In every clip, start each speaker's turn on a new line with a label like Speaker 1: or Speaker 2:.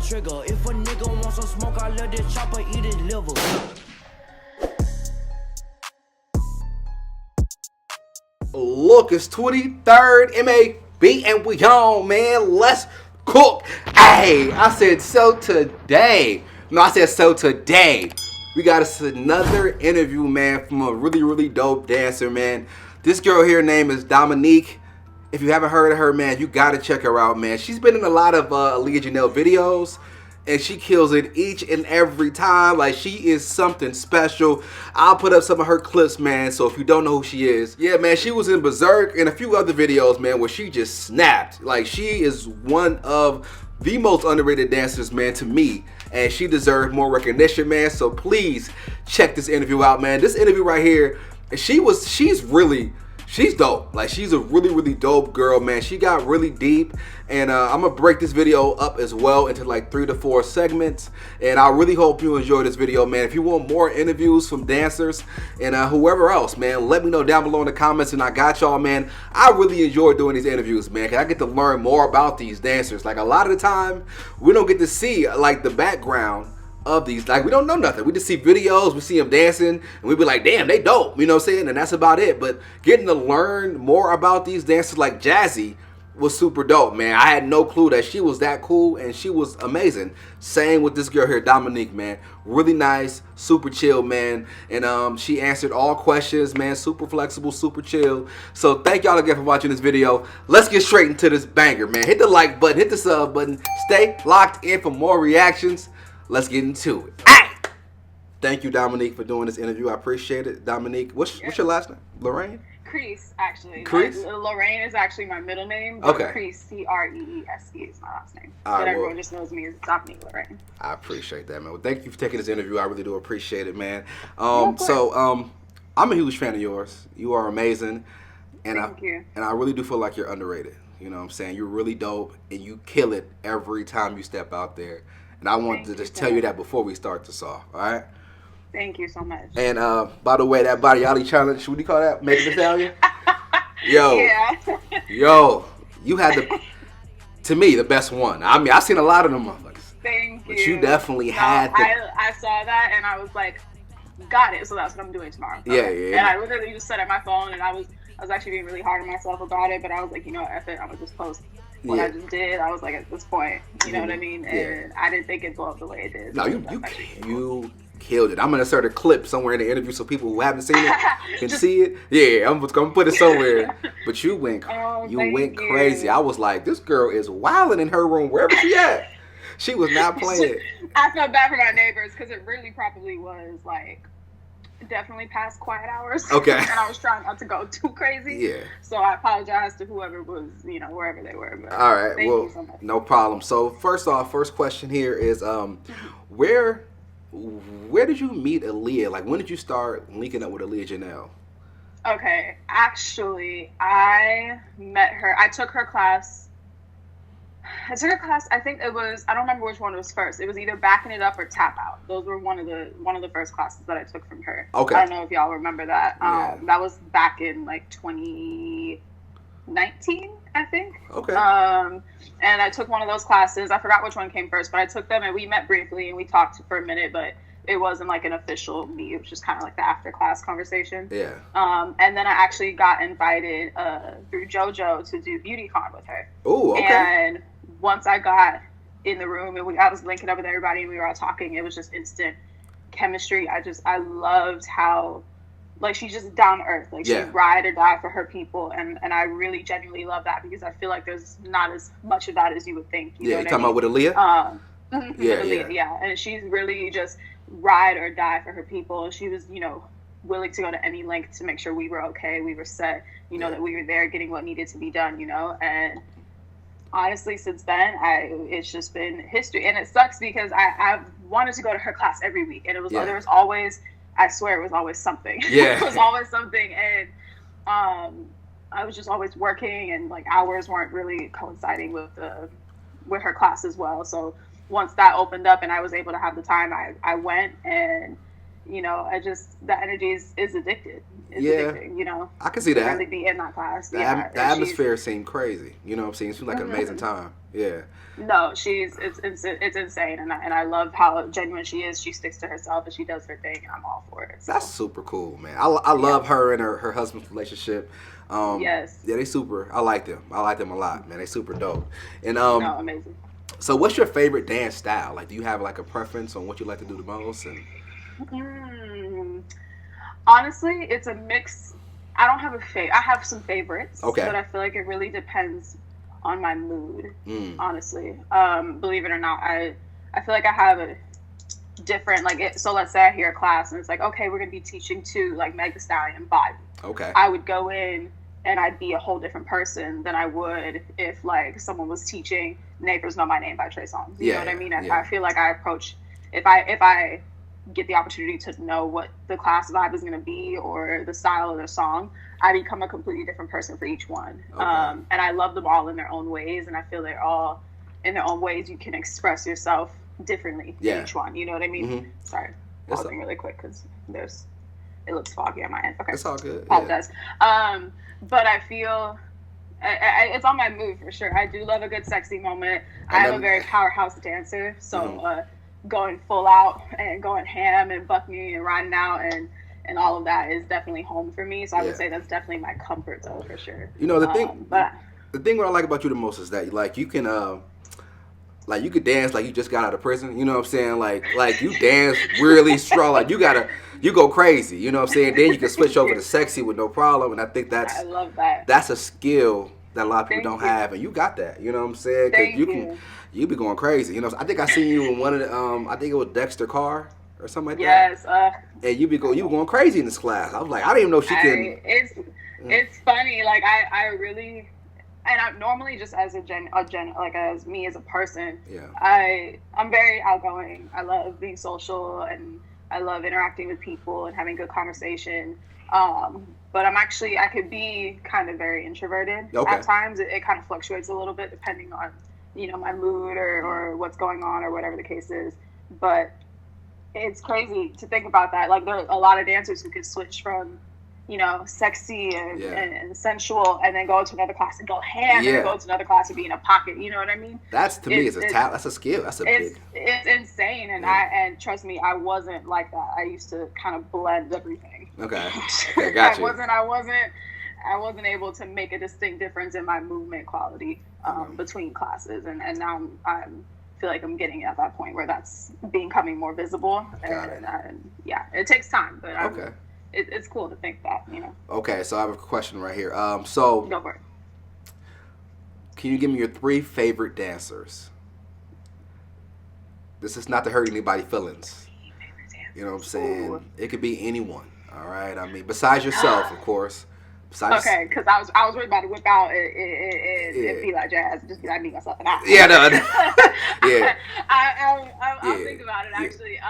Speaker 1: trigger. If a nigga wants some smoke, I let this chopper eat his liver.
Speaker 2: Look, it's 23rd MAB and we on, man. Let's cook. Hey, I said so today. We got us another interview, man, from a really, really dope dancer, man. This girl here name is Dominique. If you haven't heard of her, man, you gotta check her out, man. She's been in a lot of Aliya Janell videos, and she kills it each and every time. Like, she is something special. I'll put up some of her clips, man, so if you don't know who she is. Yeah, man, she was in Berserk and a few other videos, man, where she just snapped. Like, she is one of the most underrated dancers, man, to me. And she deserves more recognition, man. So please check this interview out, man. This interview right here, she's dope. Like, she's a really, really dope girl, man. She got really deep, and I'm gonna break this video up as well into like 3 to 4 segments, and I really hope you enjoy this video, man. If you want more interviews from dancers and whoever else, man, let me know down below in the comments, and I got y'all, man. I really enjoy doing these interviews, man, because I get to learn more about these dancers. Like, a lot of the time, we don't get to see like the background of these. Like, we don't know nothing. We just see videos, we see them dancing, and we be like, damn, they dope, you know what I'm saying? And that's about it. But getting to learn more about these dancers like Jazzy was super dope, man. I had no clue that she was that cool, and she was amazing. Same with this girl here, Dominique, man. Really nice, super chill, man. And she answered all questions, man. Super flexible, super chill. So thank y'all again for watching this video. Let's get straight into this banger, man. Hit the like button, hit the sub button. Stay locked in for more reactions. Let's get into it. Hey! Thank you, Dominique, for doing this interview. I appreciate it. Dominique, what's your last name? Lorraine?
Speaker 3: Kris, actually.
Speaker 2: Kris?
Speaker 3: Lorraine is actually my middle name. But
Speaker 2: okay.
Speaker 3: Kris, Creese is my last name.
Speaker 2: All right,
Speaker 3: but everyone just knows me as Dominique Lorraine.
Speaker 2: I appreciate that, man. Well, thank you for taking this interview. I really do appreciate it, man.
Speaker 3: I'm
Speaker 2: a huge fan of yours. You are amazing. And
Speaker 3: Thank you.
Speaker 2: And I really do feel like you're underrated. You know what I'm saying? You're really dope, and you kill it every time you step out there. And I wanted to just tell you that before we start this off, all right?
Speaker 3: Thank you so much.
Speaker 2: And by the way, that Body Ollie challenge, what do you call that? Make it Stallion? Yo.
Speaker 3: Yeah.
Speaker 2: Yo, you had to me, the best one. I mean, I've seen a lot of them motherfuckers.
Speaker 3: Thank you.
Speaker 2: But you definitely had
Speaker 3: I saw that, and I was like, got it. So that's what I'm doing tomorrow.
Speaker 2: Yeah.
Speaker 3: And I literally just set up my phone, and I was actually being really hard on myself about it, but I was like, you know, F it, I'm going to just post what I just did. I was like, at this point, you know what I mean? And I didn't think it'd blow up the way it did.
Speaker 2: No, you killed it. I'm going to insert a clip somewhere in the interview so people who haven't seen it can see it. Yeah, I'm going to put it somewhere. But you went crazy. I was like, this girl is wilding in her room, wherever she at. She was not playing.
Speaker 3: I felt bad for my neighbors because it really probably was like definitely past quiet hours.
Speaker 2: Okay.
Speaker 3: And I was trying not to go too crazy.
Speaker 2: Yeah.
Speaker 3: So I apologize to whoever was, you know, wherever they were. But
Speaker 2: all right.
Speaker 3: Thank you so much.
Speaker 2: No problem. So first question here is where did you meet Aaliyah? Like, when did you start linking up with Aliya Janell?
Speaker 3: Okay. Actually, I met her. I took her class. I think it was, I don't remember which one was first. It was either Backing It Up or Tap Out. Those were one of the first classes that I took from her.
Speaker 2: Okay.
Speaker 3: I don't know if y'all remember that.
Speaker 2: Yeah.
Speaker 3: That was back in like 2019, I think.
Speaker 2: Okay.
Speaker 3: And I took one of those classes. I forgot which one came first, but I took them and we met briefly and we talked for a minute, but it wasn't like an official meet. It was just kind of like the after class conversation.
Speaker 2: Yeah.
Speaker 3: And then I actually got invited through JoJo to do BeautyCon with her.
Speaker 2: Oh, okay.
Speaker 3: And once I got in the room and I was linking up with everybody and we were all talking, it was just instant chemistry. I loved how, like, she's just down to earth. Like, she ride or die for her people. And I really genuinely love that because I feel like there's not as much of that as you would think. You know
Speaker 2: you talking about with Aaliyah?
Speaker 3: Yeah. And she's really just ride or die for her people. She was, you know, willing to go to any length to make sure we were okay, we were set, you know, that we were there getting what needed to be done, you know. And honestly, since then, it's just been history. And it sucks because I've wanted to go to her class every week, and it was there was always, I swear, it was always something.
Speaker 2: Yeah.
Speaker 3: It was always something. And I was just always working, and like hours weren't really coinciding with her class as well. So once that opened up and I was able to have the time, I went, and you know, the energy is addicted. It's addicting, you know.
Speaker 2: I can see that.
Speaker 3: Really be in that class.
Speaker 2: The atmosphere seemed crazy. You know what I'm saying? It seemed like an amazing time. Yeah.
Speaker 3: No, it's insane, and I love how genuine she is. She sticks to herself and she does her thing, and I'm all for it. So.
Speaker 2: That's super cool, man. I love her and her husband's relationship.
Speaker 3: Yes.
Speaker 2: Yeah, they super. I like them. I like them a lot, man. They super dope. And
Speaker 3: no, amazing.
Speaker 2: So, what's your favorite dance style? Like, do you have like a preference on what you like to do the most? And
Speaker 3: honestly, it's a mix. I don't have a favorite. I have some favorites.
Speaker 2: Okay.
Speaker 3: But I feel like it really depends on my mood. Honestly, believe it or not, I feel like I have a different so let's say I hear a class and it's like, okay, we're gonna be teaching to like Meg Thee Stallion vibe.
Speaker 2: Okay.
Speaker 3: I would go in and I'd be a whole different person than I would if like someone was teaching Neighbors Know My Name by Trey Songz. You know what I mean? I feel like I approach if I get the opportunity to know what the class vibe is going to be or the style of the song, I become a completely different person for each one.
Speaker 2: Okay.
Speaker 3: And I love them all in their own ways, and I feel they're all in their own ways. You can express yourself differently in each one. You know what I mean? Mm-hmm. Sorry, pausing really quick because it looks foggy on my end. Okay,
Speaker 2: it's all good.
Speaker 3: Apologize. But I feel it's on my mood for sure. I do love a good sexy moment. I'm a very powerhouse dancer, so going full out and going ham and bucking and riding out and all of that is definitely home for me. So I would say that's definitely my comfort zone for sure.
Speaker 2: You know, the thing what I like about you the most is that like you can you could dance like you just got out of prison. You know what I'm saying? Like you dance really strong. Like you go crazy. You know what I'm saying? Then you can switch over to sexy with no problem. And I think I love that. That's a skill that a lot of people don't have, and you got that. You know what I'm saying? Because you be going crazy. You know, I think I seen you in one of the I think it was Dexter Carr or something like that.
Speaker 3: Yes.
Speaker 2: And you were going crazy in this class. I was like, I didn't even know she can.
Speaker 3: It's funny. Like I really. And I'm normally just as as me as a person, I'm very outgoing. I love being social and I love interacting with people and having good conversation. But I could be kind of very introverted at times. It kind of fluctuates a little bit depending on, you know, my mood or what's going on or whatever the case is. But it's crazy to think about that. Like there are a lot of dancers who could switch from, you know, sexy and sensual, and then go to another class and go ham, and then go to another class and be in a pocket. You know what I mean?
Speaker 2: That's to me is a talent. That's a skill. That's a big.
Speaker 3: It's insane, and and trust me, I wasn't like that. I used to kind of blend everything.
Speaker 2: Okay, got you.
Speaker 3: I wasn't able to make a distinct difference in my movement quality between classes, and now I feel like I'm getting at that point where that's becoming more visible. And it takes time, but it's cool to think that, you know.
Speaker 2: Okay, so I have a question right here. So
Speaker 3: go for it.
Speaker 2: Can you give me your 3 favorite dancers? This is not to hurt anybody's feelings. You know what I'm saying? Ooh. It could be anyone. All right. I mean, besides yourself, of course.
Speaker 3: Okay, because I was really about to whip out and be like jazz, just be like me myself and I.
Speaker 2: Yeah, no. Yeah.
Speaker 3: I'll think about it actually.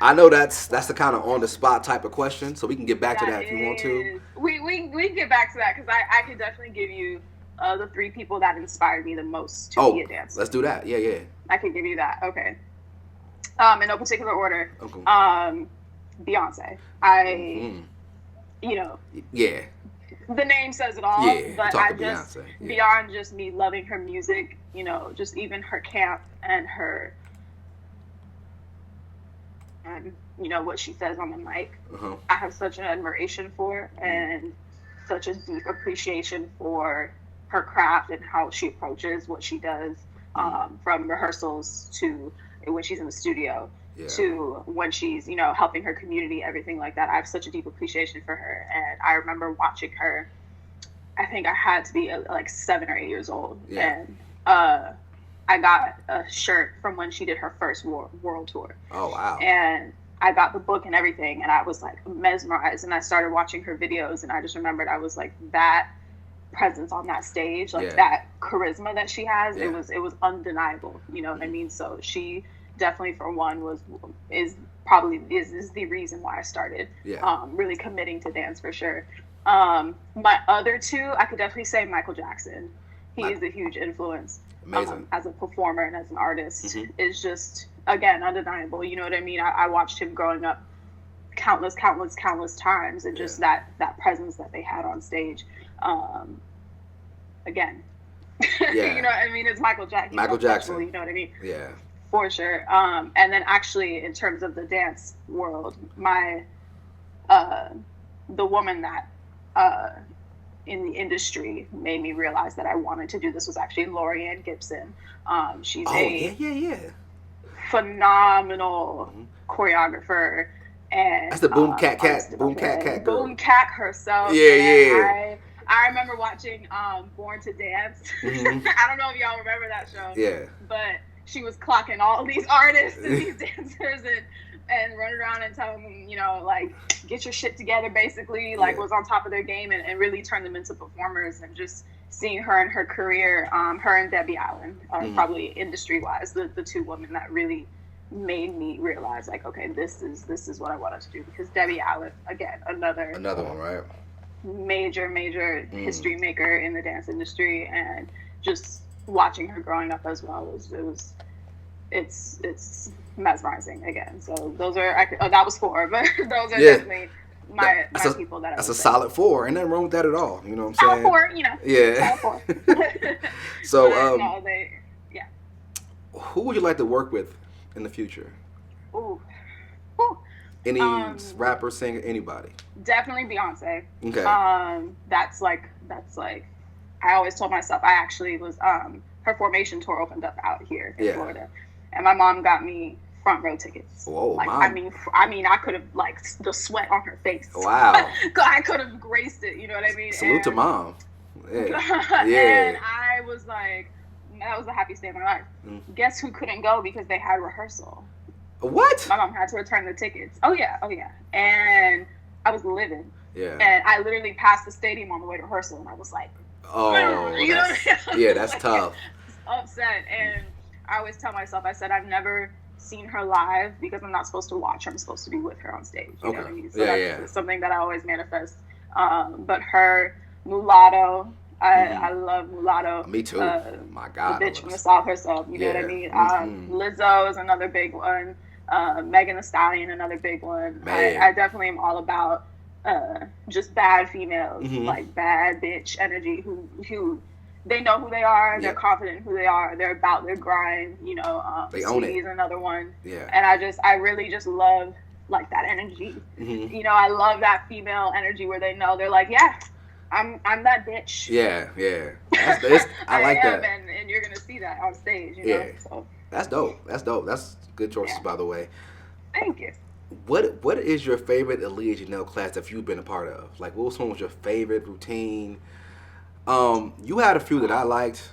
Speaker 2: I know that's the kind of on the spot type of question, so we can get back to that if you want to.
Speaker 3: We can get back to that because I can definitely give you the 3 people that inspired me the most to be a dancer.
Speaker 2: Let's do that. Yeah.
Speaker 3: I can give you that. Okay. In no particular order.
Speaker 2: Okay.
Speaker 3: Beyonce. You know.
Speaker 2: Yeah.
Speaker 3: The name says it all.
Speaker 2: Yeah.
Speaker 3: But I just beyond just me loving her music, you know, just even her camp and her. And you know what she says on the mic, I have such an admiration for and such a deep appreciation for her craft and how she approaches what she does, from rehearsals to when she's in the studio to when she's, you know, helping her community, everything like that. I have such a deep appreciation for her, and I remember watching her. I think I had to be like 7 or 8 years old, and I got a shirt from when she did her first world tour.
Speaker 2: Oh, wow.
Speaker 3: And I got the book and everything, and I was like mesmerized, and I started watching her videos, and I just remembered I was like, that presence on that stage, like that charisma that she has, it was undeniable. You know what I mean? So she definitely, for one, is the reason why I started really committing to dance for sure. My other 2, I could definitely say Michael Jackson. He is a huge influence. as a performer and as an artist is just, again, undeniable. You know what I mean? I watched him growing up countless times, and just that presence that they had on stage. Again, you know what I mean? It's Michael Jackson.
Speaker 2: Michael Jackson.
Speaker 3: You know what I mean?
Speaker 2: Yeah.
Speaker 3: For sure. And then actually, in terms of the dance world, my the woman that in the industry made me realize that I wanted to do this was actually Lorianne Gibson. She's phenomenal choreographer, and
Speaker 2: that's the boom cat girl.
Speaker 3: Boom cat herself.
Speaker 2: Yeah.
Speaker 3: I remember watching Born to Dance. I don't know if y'all remember that show.
Speaker 2: Yeah.
Speaker 3: But she was clocking all these artists and these dancers and running around and telling them, you know, like, get your shit together, basically. Like, was on top of their game and really turned them into performers. And just seeing her and her career, her and Debbie Allen are probably industry-wise the two women that really made me realize, like, okay, this is what I wanted to do. Because Debbie Allen, again, another
Speaker 2: one, right?
Speaker 3: Major history maker in the dance industry, and just watching her growing up as well it's mesmerizing again. So those are that was 4, but those are definitely my people that
Speaker 2: that's a solid 4. Ain't nothing wrong with that at all. You know what I'm saying?
Speaker 3: Solid 4, you know.
Speaker 2: Yeah.
Speaker 3: Solid 4.
Speaker 2: So
Speaker 3: yeah.
Speaker 2: Who would you like to work with in the future?
Speaker 3: Ooh.
Speaker 2: Any rapper, singer, anybody?
Speaker 3: Definitely Beyonce.
Speaker 2: Okay.
Speaker 3: That's like I always told myself, I actually was her Formation tour opened up out here in Florida, and my mom got me front row tickets.
Speaker 2: Whoa,
Speaker 3: like,
Speaker 2: Mom.
Speaker 3: I mean, I could have, like, the sweat on her face.
Speaker 2: Wow.
Speaker 3: I could have graced it. You know what I mean?
Speaker 2: Salute to Mom. Yeah.
Speaker 3: And I was like, that was the happiest day of my life. Guess who couldn't go because they had rehearsal?
Speaker 2: What?
Speaker 3: My mom had to return the tickets. Oh yeah. And I was livid.
Speaker 2: Yeah.
Speaker 3: And I literally passed the stadium on the way to rehearsal, and I was like,
Speaker 2: that's tough.
Speaker 3: Upset. And I always tell myself, I said, I've never seen her live because I'm not supposed to watch her. I'm supposed to be with her on stage. You know what I mean? So that's something that I always manifest. But her, Mulatto, I love Mulatto.
Speaker 2: Me too. My God.
Speaker 3: The bitch from the South herself. You know what I mean? Lizzo is another big one. Megan Thee Stallion, another big one. I definitely am all about just bad females, like bad bitch energy, who they know who they are, they're confident in who they are, they're about their grind, you know.
Speaker 2: They own it.
Speaker 3: Is another one.
Speaker 2: Yeah. And
Speaker 3: I really just love, like, that energy. You know, I love that female energy where they know, they're like, yeah, I'm that bitch.
Speaker 2: Yeah. I like that.
Speaker 3: And you're gonna see that on stage, you know. So
Speaker 2: that's dope. That's good choices, by the way.
Speaker 3: Thank you.
Speaker 2: What is your favorite Aliya Janell class that you've been a part of? Like, what was your favorite routine? You had a few that I liked.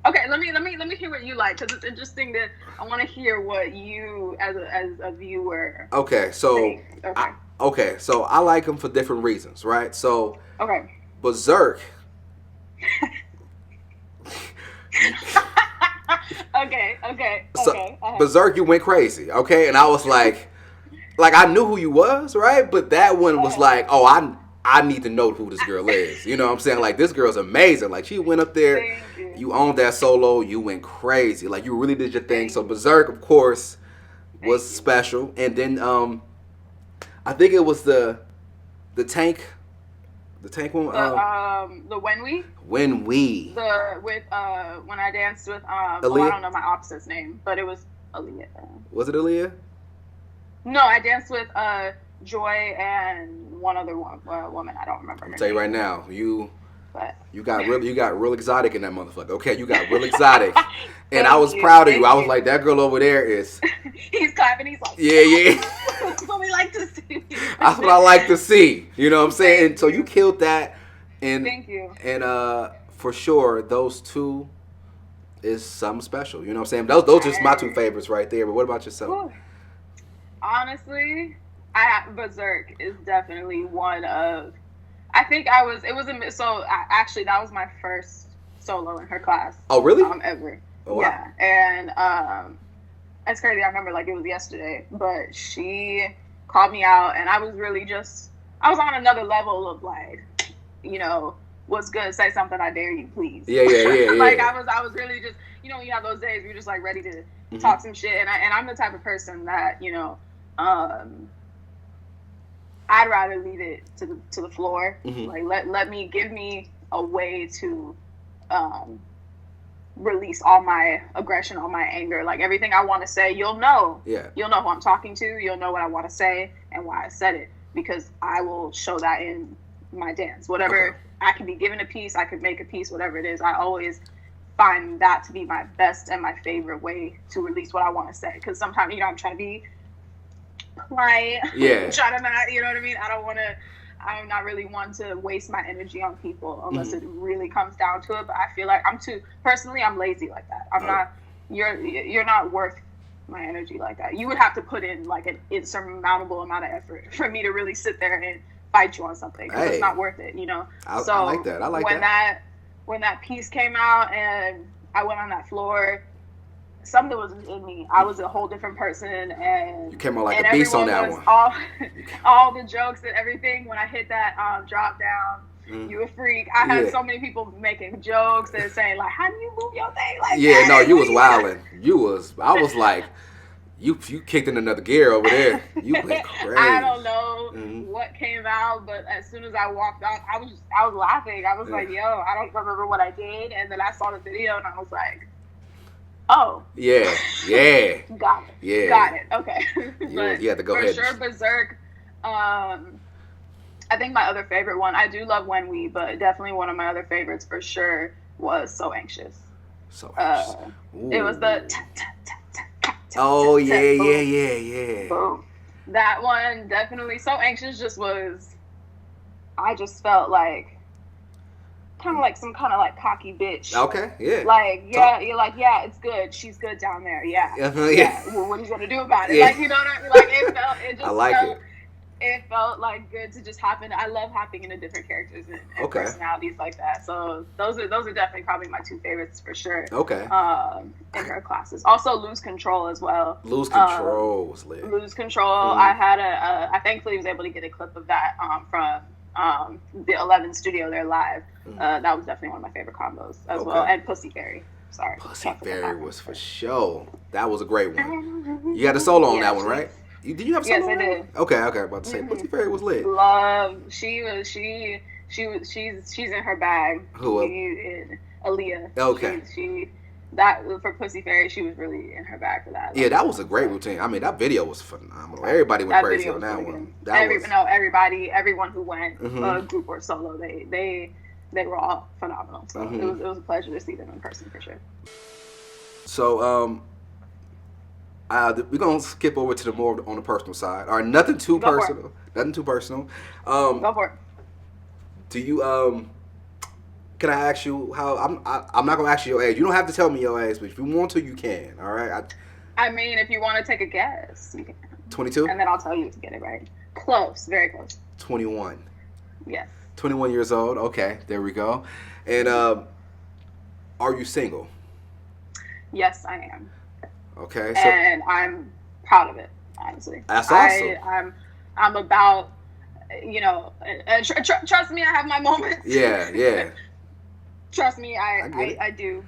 Speaker 3: Okay, let me hear what you like, because it's interesting that I want to hear what you as a viewer.
Speaker 2: Okay, so
Speaker 3: think.
Speaker 2: So I like them for different reasons, right? So Berserk.
Speaker 3: Okay.
Speaker 2: Berserk, you went crazy, okay? And I was like I knew who you was, right? But that one was like, oh, I need to know who this girl is. You know what I'm saying? Like, this girl's amazing. Like, she went up there, you owned that solo, you went crazy. Like, you really did your thing. So Berserk, of course, was special. And then I think it was the tank one.
Speaker 3: The When We.
Speaker 2: When We.
Speaker 3: When I danced with I don't know my opposite's name, but it was Aaliyah.
Speaker 2: Was it Aaliyah?
Speaker 3: No, I danced with Joy and one other woman. I don't remember.
Speaker 2: I'll tell you right now, you got real exotic in that motherfucker. Okay, you got real exotic, and I was proud of you. I was like, that girl over there is.
Speaker 3: He's clapping. He's like,
Speaker 2: yeah.
Speaker 3: That's what we like to see.
Speaker 2: That's what I like to see. You know what I'm saying? And so you killed that. And
Speaker 3: thank you.
Speaker 2: And for sure, those two is something special. You know what I'm saying? Those are just my two favorites right there. But what about yourself?
Speaker 3: Ooh. Honestly, Berserk is definitely one of. I think that was my first solo in her class.
Speaker 2: Oh, really?
Speaker 3: Ever.
Speaker 2: Oh, wow.
Speaker 3: Yeah, and it's crazy. I remember like it was yesterday, but she called me out, and I was really I was on another level of, like, you know, what's good, say something, I dare you, please.
Speaker 2: Yeah.
Speaker 3: Like, I was really just, you know, when you have those days where you're just like ready to talk some shit. And I'm the type of person that, you know, I'd rather leave it to the floor. Like, give me a way to release all my aggression, all my anger, like everything I want to say. You'll know. Yeah. You'll know who I'm talking to. You'll know what I want to say and why I said it, because I will show that in my dance. Whatever, I can be given a piece, I could make a piece, whatever it is. I always find that to be my best and my favorite way to release what I want to say. Because sometimes, you know, I'm trying to be polite. Yeah. Trying to not, you know what I mean? I'm not really one to waste my energy on people unless it really comes down to it. But I feel like I'm lazy like that. I'm not, you're not worth my energy like that. You would have to put in like an insurmountable amount of effort for me to really sit there and fight you on something. Because it's not worth it, you know? I like that. When that piece came out and I went on that floor, something was in me. I was a whole different person, and
Speaker 2: you came out like a beast on that one.
Speaker 3: All the jokes and everything. When I hit that drop down, you a freak. I had so many people making jokes and saying like, "How do you move your thing like that?"
Speaker 2: No, you was wilding. I was like, you kicked in another gear over there. You went crazy.
Speaker 3: I don't know what came out, but as soon as I walked out, I was laughing. I was like, "Yo, I don't remember what I did," and then I saw the video and I was like, oh.
Speaker 2: Yeah.
Speaker 3: Got it.
Speaker 2: Yeah.
Speaker 3: Got it. Okay.
Speaker 2: You had to go ahead.
Speaker 3: For sure, Berserk. I think my other favorite one, I do love When We, but definitely one of my other favorites for sure was So Anxious. It was the
Speaker 2: oh, yeah.
Speaker 3: Boom. That one, definitely. So Anxious just was, I just felt like, kind of like some kind of like cocky bitch.
Speaker 2: Okay, yeah.
Speaker 3: Like, you're like, yeah, it's good. She's good down there. Yeah. Well, what are you gonna do about it? Like, you know what I mean? Like, it felt like good to just hop in. I love hopping into different characters and personalities like that. So those are definitely probably my two favorites for sure. Okay. In her classes. Also Lose Control as well.
Speaker 2: Lose Control was lit.
Speaker 3: Lose Control. I thankfully was able to get a clip of that from the 11 studio there live. That was definitely one of my favorite combos as well. And Pussy Fairy. Sorry.
Speaker 2: Pussy Fairy was for sure. That was a great one. You had a solo on that one, right? Did you have a solo?
Speaker 3: Yes, I did.
Speaker 2: Okay. About to say Pussy Fairy was lit.
Speaker 3: She's in her bag.
Speaker 2: Who?
Speaker 3: Aaliyah.
Speaker 2: Okay.
Speaker 3: She that for Pussy Fairy, she was really in her bag for that.
Speaker 2: Yeah, that was a great routine. I mean, that video was phenomenal. Everybody went crazy on that one.
Speaker 3: Everyone who went, group or solo, they were all phenomenal. So it was a pleasure to see them in person for sure.
Speaker 2: So we're gonna skip over to the more on the personal side. All right, nothing too personal. Go
Speaker 3: for it.
Speaker 2: Do you Can I ask you how? I'm not gonna ask you your age. You don't have to tell me your age, but if you want to, you can. All right.
Speaker 3: I mean, if you want to take a guess, you can.
Speaker 2: 22.
Speaker 3: And then I'll tell you to get it right. Close, very close.
Speaker 2: 21.
Speaker 3: Yes.
Speaker 2: 21 years old. Okay, there we go. And are you single?
Speaker 3: Yes, I am.
Speaker 2: Okay.
Speaker 3: And I'm proud of it, honestly.
Speaker 2: That's awesome.
Speaker 3: I'm about, trust me, I have my moments.
Speaker 2: Yeah.
Speaker 3: Trust me, I do.